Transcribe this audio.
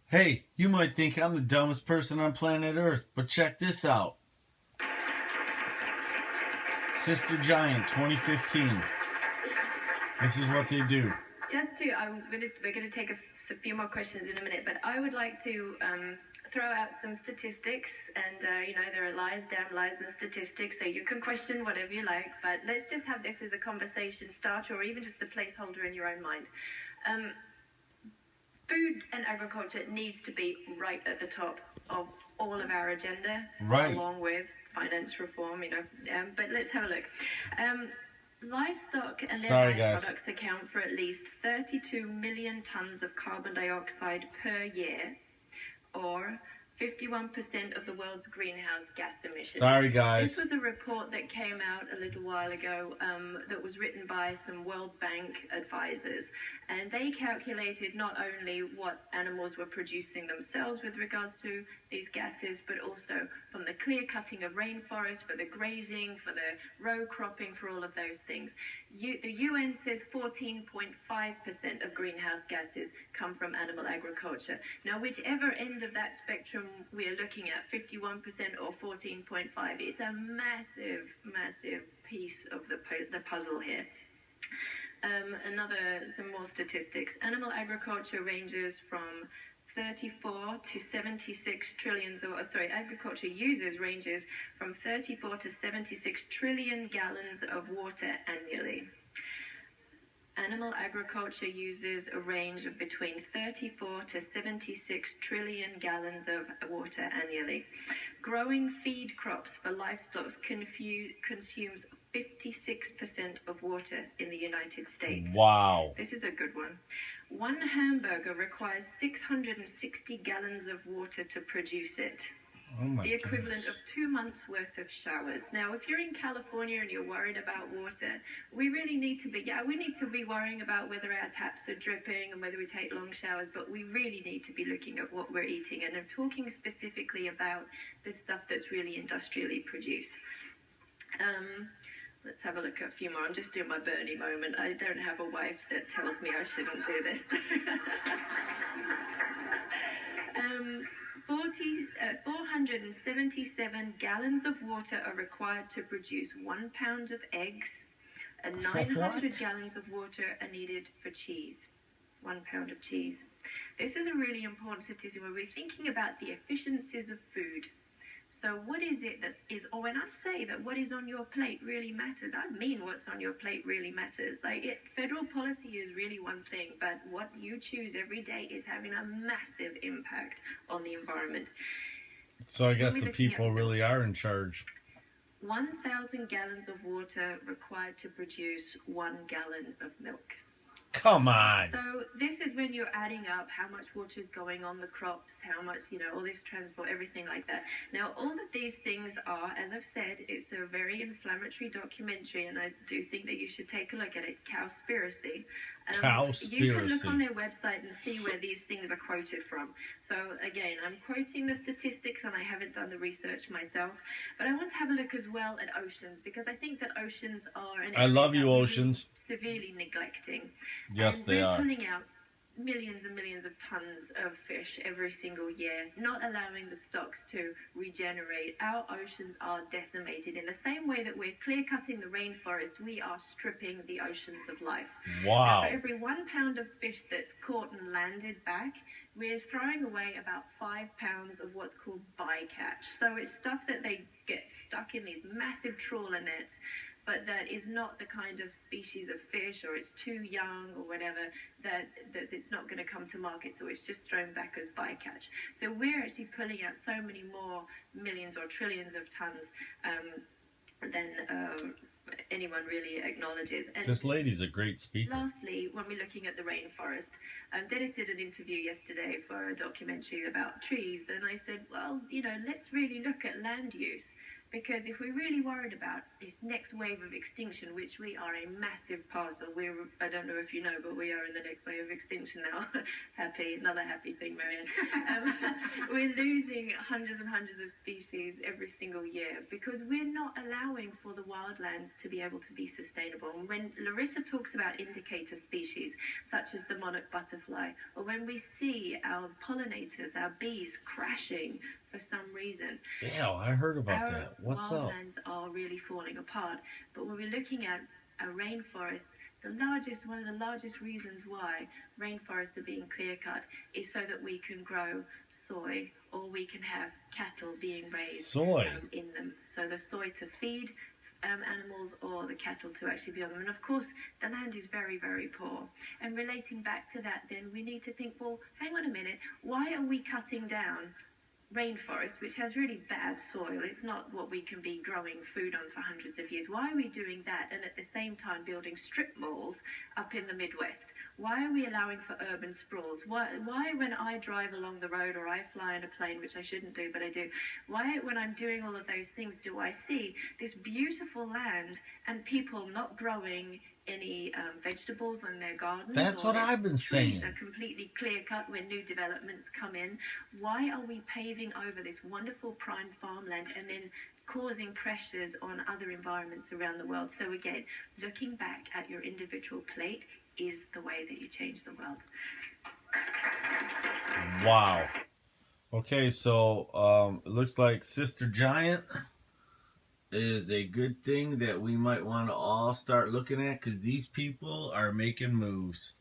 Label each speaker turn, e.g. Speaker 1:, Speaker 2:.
Speaker 1: Hey, you might think I'm the dumbest person on planet Earth, but check this out. Sister Giant 2015. This is what they do.
Speaker 2: We're gonna take a few more questions in a minute, but I would like to throw out some statistics, and there are lies, damn lies, and statistics, so you can question whatever you like. But let's just have this as a conversation starter, or even just a placeholder in your own mind. Food and agriculture needs to be right at the top of all of our agenda,
Speaker 1: Right.
Speaker 2: along with finance reform. But let's have a look. Livestock and their byproducts account for at least 32 million tons of carbon dioxide per year, or 51% of the world's greenhouse gas emissions.
Speaker 1: Sorry, guys.
Speaker 2: This was a report that came out a little while ago that was written by some World Bank advisors. And they calculated not only what animals were producing themselves with regards to these gases, but also from the clear cutting of rainforest, for the grazing, for the row cropping, for all of those things. The UN says 14.5% of greenhouse gases come from animal agriculture. Now, whichever end of that spectrum we're looking at, 51% or 14.5, it's a massive, massive piece of the puzzle here. Some more statistics. Animal agriculture ranges from 34 to 76 trillions, agriculture ranges from 34 to 76 trillion gallons of water annually. Animal agriculture uses a range of between 34 to 76 trillion gallons of water annually. Growing feed crops for livestock consumes 56% of water in the United States.
Speaker 1: Wow.
Speaker 2: This is a good one. One hamburger requires 660 gallons of water to produce it.
Speaker 1: Oh
Speaker 2: the equivalent of 2 months worth of showers. Now, if you're in California and you're worried about water, we need to be worrying about whether our taps are dripping and whether we take long showers, but we really need to be looking at what we're eating. And I'm talking specifically about the stuff that's really industrially produced. Let's have a look at a few more. I'm just doing my Bernie moment. I don't have a wife that tells me I shouldn't do this. 477 gallons of water are required to produce 1 pound of eggs, and 900 gallons of water are needed for cheese. 1 pound of cheese. This is a really important statistic when we're thinking about the efficiencies of food. So what is it that is, or when I say that what is on your plate really matters, I mean what's on your plate really matters. Federal policy is really one thing, but what you choose every day is having a massive impact on the environment.
Speaker 1: So I guess the people really are in charge.
Speaker 2: 1,000 gallons of water required to produce 1 gallon of milk.
Speaker 1: Come on.
Speaker 2: So this is when you're adding up how much water is going on the crops, how much, all this transport, everything like that. Now, all of these things are, as I've said, it's a very inflammatory documentary, and I do think that you should take a look at it, Cowspiracy. You can look on their website and see where these things are quoted from. So again, I'm quoting the statistics, and I haven't done the research myself, but I want to have a look as well at oceans, because I think that oceans are an area
Speaker 1: I love you, oceans.
Speaker 2: Severely neglecting.
Speaker 1: Yes, they are.
Speaker 2: Pulling out millions and millions of tons of fish every single year, not allowing the stocks to regenerate. Our oceans are decimated. In the same way that we're clear-cutting the rainforest, we are stripping the oceans of life.
Speaker 1: Wow.
Speaker 2: Now, for every 1 pound of fish that's caught and landed back, we're throwing away about 5 pounds of what's called bycatch. So it's stuff that they get stuck in these massive trawler nets, but that is not the kind of species of fish, or it's too young or whatever, that it's not going to come to market, so it's just thrown back as bycatch. So we're actually pulling out so many more millions or trillions of tons than anyone really acknowledges. And
Speaker 1: this lady's a great speaker.
Speaker 2: Lastly, when we're looking at the rainforest, Dennis did an interview yesterday for a documentary about trees, and I said, well, let's really look at land use. Because if we're really worried about this next wave of extinction, which we are a massive part of, I don't know if you know, but we are in the next wave of extinction now. Another happy thing, Marianne. We're losing hundreds and hundreds of species every single year because we're not allowing for the wildlands to be able to be sustainable. And when Larissa talks about indicator species, such as the monarch butterfly, or when we see our pollinators, our bees crashing for some reason.
Speaker 1: Yeah, I heard about that. What's up?
Speaker 2: Wildlands are really falling apart. But when we're looking at a rainforest, one of the largest reasons why rainforests are being clear-cut is so that we can grow soy, or we can have cattle being raised in them. So the soy to feed animals, or the cattle to actually be on them. And of course, the land is very, very poor. And relating back to that, then we need to think, well, hang on a minute, why are we cutting down rainforest, which has really bad soil? It's not what we can be growing food on for hundreds of years. Why are we doing that and at the same time building strip malls up in the Midwest? Why are we allowing for urban sprawls? Why when I drive along the road or I fly in a plane, which I shouldn't do, but I do, why when I'm doing all of those things do I see this beautiful land and people not growing any vegetables on their gardens?
Speaker 1: That's what I've been saying.
Speaker 2: Trees are completely clear-cut when new developments come in. Why are we paving over this wonderful prime farmland and then causing pressures on other environments around the world? So again, looking back at your individual plate is the way that you change the world.
Speaker 1: Wow. Okay, so it looks like Sister Giant is a good thing that we might want to all start looking at, because these people are making moves.